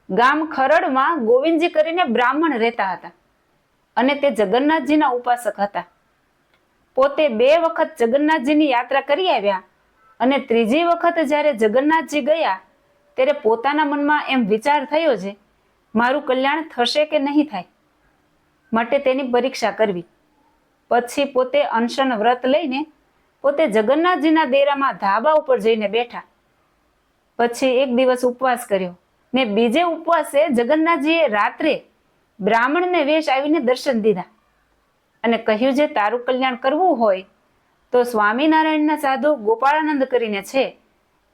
ગામ ખરડમાં ગોવિંદજી કરીને બ્રાહ્મણ રહેતા હતા અને તે જગન્નાથજીના ઉપાસક હતા. પોતે 2 વખત જગન્નાથજીની યાત્રા કરી આવ્યા અને ત્રીજી વખત જ્યારે જગન્નાથજી ગયા ત્યારે પોતાના મનમાં એમ વિચાર થયો છે, મારું કલ્યાણ થશે કે નહીં થાય, માટે તેની પરીક્ષા કરવી. પછી પોતે અનશન વ્રત લઈને પોતે જગન્નાથજીના ડેરામાં ધાબા ઉપર જઈને બેઠા. પછી એક દિવસ ઉપવાસ કર્યો ને બીજે ઉપવાસે જગન્નાથજીએ રાત્રે બ્રાહ્મણને વેશ આવીને દર્શન દીધા અને કહ્યું, જે તારું કલ્યાણ કરવું હોય તો સ્વામિનારાયણના સાધુ ગોપાળાનંદ કરીને છે,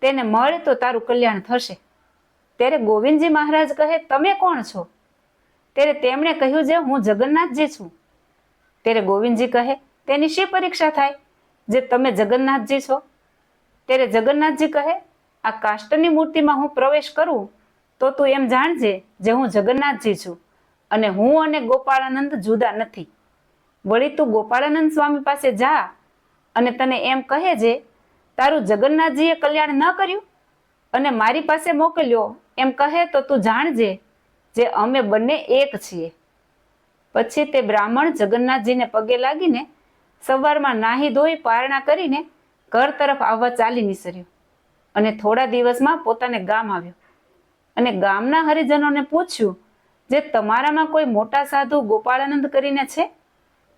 તેને મળે તો તારું કલ્યાણ થશે. ત્યારે ગોવિંદજી મહારાજ કહે, તમે કોણ છો? ત્યારે તેમણે કહ્યું, જે હું જગન્નાથજી છું. ત્યારે ગોવિંદજી કહે, તેની શી પરીક્ષા થાય જે તમે જગન્નાથજી છો? ત્યારે જગન્નાથજી કહે, આ કાષ્ટની મૂર્તિમાં હું પ્રવેશ કરું તો તું એમ જાણજે જે હું જગન્નાથજી છું અને હું અને ગોપાળાનંદ જુદા નથી. વળી તું ગોપાળાનંદ સ્વામી પાસે જા અને તને એમ કહે છે, તારું જગન્નાથજીએ કલ્યાણ ન કર્યું અને મારી પાસે મોકલ્યો એમ કહે તો તું જાણજે જે અમે બંને એક છીએ. પછી તે બ્રાહ્મણ જગન્નાથજીને પગે લાગીને સવારમાં નાહી ધોઈ પારણા કરીને ઘર તરફ આવવા ચાલી નીસર્યો અને થોડા દિવસમાં પોતાને ગામ આવ્યો અને ગામના હરિજનોને પૂછ્યું, જે તમારામાં કોઈ મોટા સાધુ ગોપાળાનંદ કરીને છે?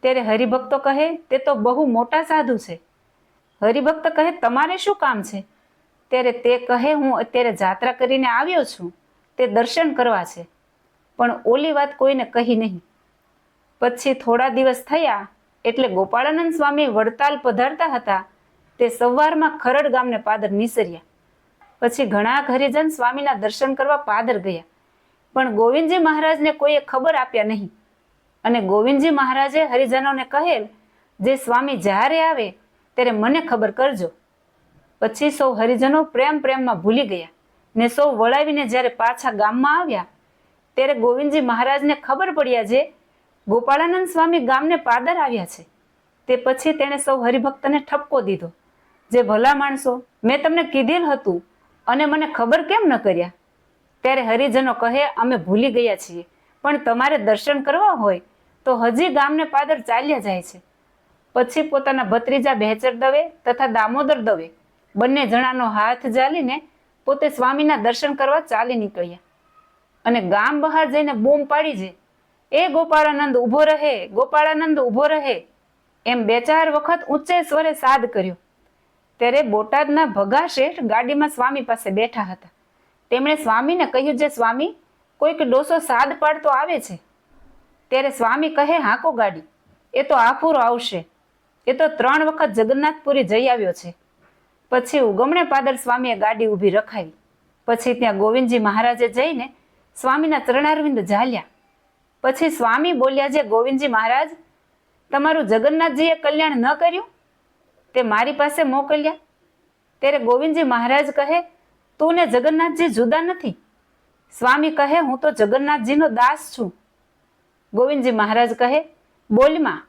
ત્યારે હરિભક્તો કહે, તે તો બહુ મોટા સાધુ છે. હરિભક્ત કહે, તમારે શું કામ છે? ત્યારે તે કહે, હું અત્યારે જાત્રા કરીને આવ્યો છું, તે દર્શન કરવા છે, પણ ઓલી વાત કોઈને કહી નહીં. પછી થોડા દિવસ થયા એટલે ગોપાળાનંદ સ્વામી વડતાલ પધારતા હતા તે સવારમાં ખરડ ગામને પાદર નીસર્યા. પછી ઘણા હરિજન સ્વામીના દર્શન કરવા પાદર ગયા, પણ ગોવિંદજી મહારાજને કોઈએ ખબર આપ્યા નહીં. અને ગોવિંદજી મહારાજે હરિજનોને કહેલ, જે સ્વામી જ્યારે આવે ત્યારે મને ખબર કરજો. પછી સૌ હરિજનો પ્રેમમાં ભૂલી ગયા ને સૌ વળાવીને જ્યારે પાછા ગામમાં આવ્યા ત્યારે ગોવિંદજી મહારાજને ખબર પડ્યા જે ગોપાળાનંદ સ્વામી ગામને પાદર આવ્યા છે. તે પછી તેણે સૌ હરિભક્તને ઠપકો દીધો, જે ભલા માણસો, મેં તમને કીધેલ હતું અને મને ખબર કેમ ન કર્યા? ત્યારે હરિજનો કહે, અમે ભૂલી ગયા છીએ, પણ તમારે દર્શન કરવા હોય તો હજી ગામને પાદર ચાલ્યા જાય છે. પછી પોતાના ભત્રીજા બહેચર દવે તથા દામોદર દવે બંને જણાનો હાથ ઝાલીને પોતે સ્વામીના દર્શન કરવા ચાલી નીકળ્યા અને ગામ બહાર જઈને બૂમ પાડી છે, એ ગોપાળાનંદ ઊભો રહે, ગોપાળાનંદ ઊભો રહે, એમ 2-4 વખત ઊંચે સ્વરે સાદ કર્યો. ત્યારે બોટાદના ભગા શેઠ ગાડીમાં સ્વામી પાસે બેઠા હતા. તેમણે સ્વામીને કહ્યું, જે સ્વામી, કોઈક ડોસો સાદ પાડતો આવે છે. ત્યારે સ્વામી કહે, હાંકો ગાડી, એ તો આફુરો આવશે, એ તો 3 વખત જગન્નાથપુરી જઈ આવ્યો છે. પછી ઉગમણે પાદર સ્વામીએ ગાડી ઊભી રખાવી. પછી ત્યાં ગોવિંદજી મહારાજે જઈને સ્વામીના ચરણારવિંદ ઝાલ્યા. પછી સ્વામી બોલ્યા, જે ગોવિંદજી મહારાજ, તમારું જગન્નાથજીએ કલ્યાણ ન કર્યું તે મારી પાસે મોકલ્યા. ત્યારે ગોવિંદજી મહારાજ કહે, તું ને જગન્નાથજી જુદા નથી. સ્વામી કહે, હું તો જગન્નાથજીનો દાસ છું. ગોવિંદજી મહારાજ કહે, બોલમાં,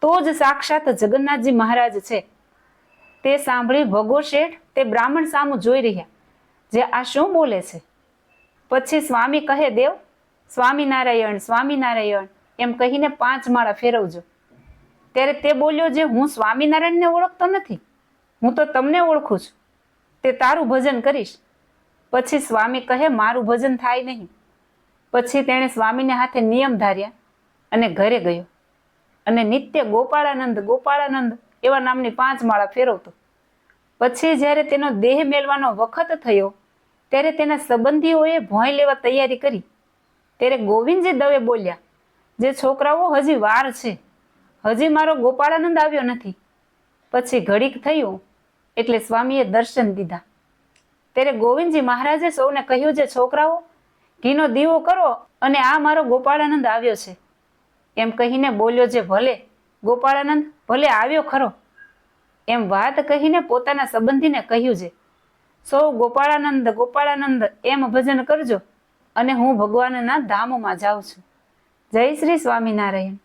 તો જ સાક્ષાત જગન્નાથજી મહારાજ છે. તે સાંભળી ભગો શેઠ તે બ્રાહ્મણ સામું જોઈ રહ્યા, જે આ શું બોલે છે? પછી સ્વામી કહે, દેવ, સ્વામિનારાયણ, સ્વામિનારાયણ એમ કહીને 5 માળા ફેરવજો. ત્યારે તે બોલ્યો, જે હું સ્વામિનારાયણને ઓળખતો નથી, હું તો તમને ઓળખું છું, તે તારું ભજન કરીશ. પછી સ્વામી કહે, મારું ભજન થાય નહીં. પછી તેણે સ્વામીને હાથે નિયમ ધાર્યા અને ઘરે ગયો અને નિત્ય ગોપાળાનંદ, ગોપાળાનંદ એવા નામની 5 માળા ફેરવતો. પછી જ્યારે તેનો દેહ મેળવાનો વખત થયો ત્યારે તેના સંબંધીઓએ ભોંય લેવા તૈયારી કરી. ત્યારે ગોવિંદજી દવે બોલ્યા, જે છોકરાઓ, હજી વાર છે, હજી મારો ગોપાળાનંદ આવ્યો નથી. પછી ઘડીક થયું એટલે સ્વામીએ દર્શન દીધા. ત્યારે ગોવિંદજી મહારાજે સૌને કહ્યું, જે છોકરાઓ, ઘીનો દીવો કરો અને આ મારો ગોપાળાનંદ આવ્યો છે. એમ કહીને બોલ્યો, જે ભલે ગોપાળાનંદ, ભલે આવ્યો ખરો. એમ વાત કહીને પોતાના સંબંધીને કહ્યું છે, સૌ ગોપાળાનંદ, ગોપાળાનંદ એમ ભજન કરજો અને હું ભગવાનના ધામમાં જાઉં છું. જય શ્રી સ્વામિનારાયણ.